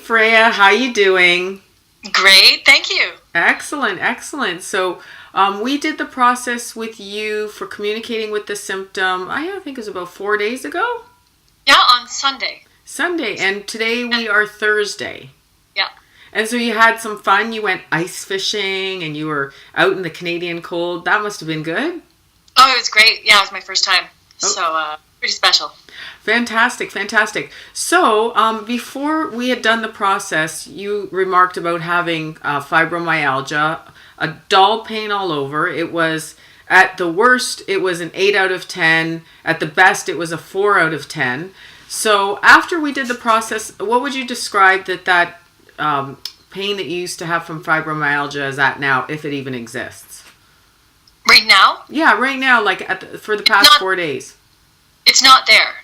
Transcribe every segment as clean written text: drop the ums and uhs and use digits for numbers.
Freja. How you doing? Great, thank you. Excellent, excellent. So we did the process with you for communicating with the symptom, I think it was about 4 days ago? Yeah, on Sunday. And today we are Thursday. Yeah. And so you had some fun. You went ice fishing and you were out in the Canadian cold. That must have been good. Oh, it was great. Yeah, it was my first time. So, pretty special. Fantastic, fantastic. So, before we had done the process, you remarked about having fibromyalgia, a dull pain all over. It was, at the worst, it was an 8 out of 10. At the best, it was a 4 out of 10. So, after we did the process, what would you describe that pain that you used to have from fibromyalgia is at now, if it even exists? Right now? Yeah, right now, like for the past 4 days. It's not there.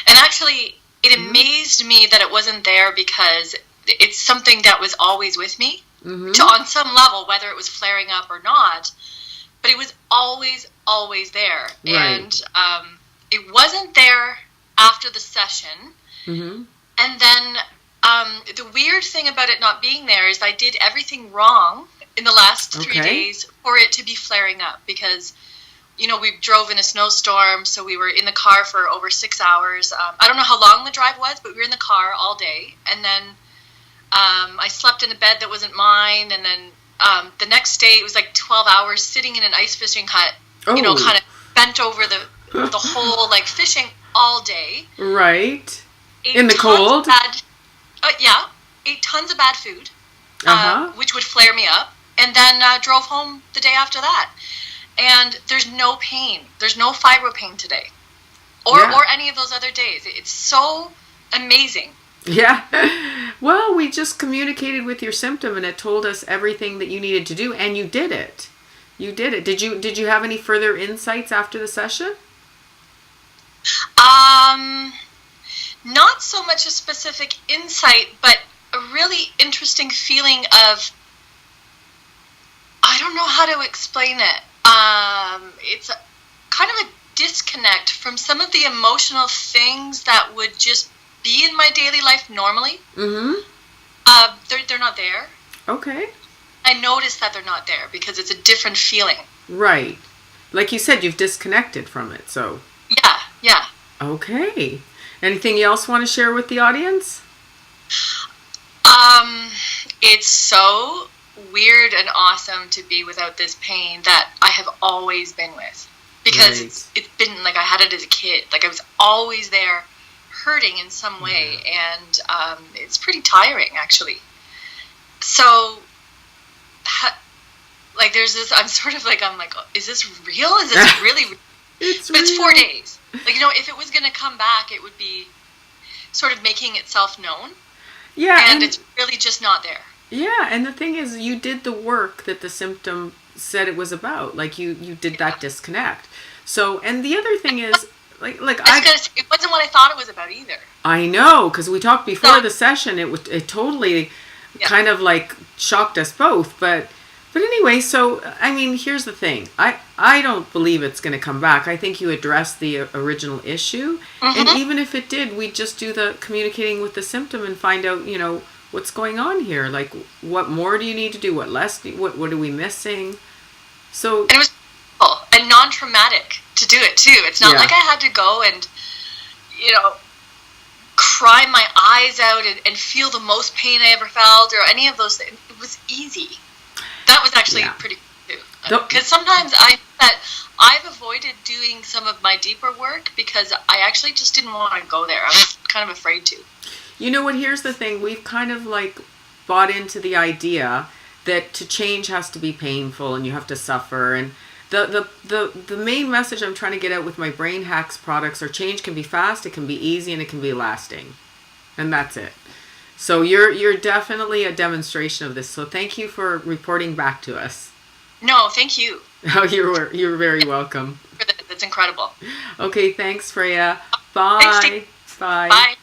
And actually, it amazed me that it wasn't there because it's something that was always with me on some level, whether it was flaring up or not. But it was always, always there. Right. And it wasn't there after the session. Mm-hmm. And then the weird thing about it not being there is I did everything wrong in the last 3 days for it to be flaring up because, you know, we drove in a snowstorm, so we were in the car for over 6 hours. I don't know how long the drive was, but we were in the car all day. And then I slept in a bed that wasn't mine. And then the next day, it was like 12 hours sitting in an ice fishing hut, you know, kind of bent over the whole, like, fishing all day. Right. In the cold? Ate tons of bad food, which would flare me up. And then drove home the day after that. And there's no pain. There's no fibro pain today. Or any of those other days. It's so amazing. Yeah. Well, we just communicated with your symptom and it told us everything that you needed to do. And you did it. You did it. Did you have any further insights after the session? Not so much a specific insight, but a really interesting feeling of, I don't know how to explain it. It's kind of a disconnect from some of the emotional things that would just be in my daily life normally. Mm-hmm. They're not there. Okay. I notice that they're not there because it's a different feeling. Right. Like you said, you've disconnected from it, so. Yeah. Okay. Anything else want to share with the audience? It's so weird and awesome to be without this pain that I have always been with. Because it's been like I had it as a kid. Like I was always there hurting in some way. And it's pretty tiring, actually. So, like there's this, I'm like, is this real? Is this really real? It's 4 days. Like, you know, if it was going to come back, it would be sort of making itself known. Yeah. And it's really just not there. Yeah, and the thing is, you did the work that the symptom said it was about. Like, you did that disconnect. So, and the other thing is, it wasn't what I thought it was about either. I know, because we talked before the session. It totally kind of like shocked us both. But anyway, so, I mean, here's the thing. I don't believe it's going to come back. I think you addressed the original issue. Mm-hmm. And even if it did, we'd just do the communicating with the symptom and find out, you know, what's going on here. Like, what more do you need to do? What less? What are we missing? So, and it was cool and non-traumatic to do it, too. It's not like I had to go and, you know, cry my eyes out and feel the most pain I ever felt or any of those things. It was easy. That was actually pretty cool, too. Because sometimes I've avoided doing some of my deeper work because I actually just didn't want to go there. I was kind of afraid to. You know what? Here's the thing. We've kind of like bought into the idea that to change has to be painful and you have to suffer. And the main message I'm trying to get out with my Brain Hacks products are change can be fast, it can be easy, and it can be lasting. And that's it. So you're definitely a demonstration of this. So thank you for reporting back to us. No, thank you. Oh, you're very welcome. That's incredible. Okay, thanks, Freja. Bye. Thanks, Bye.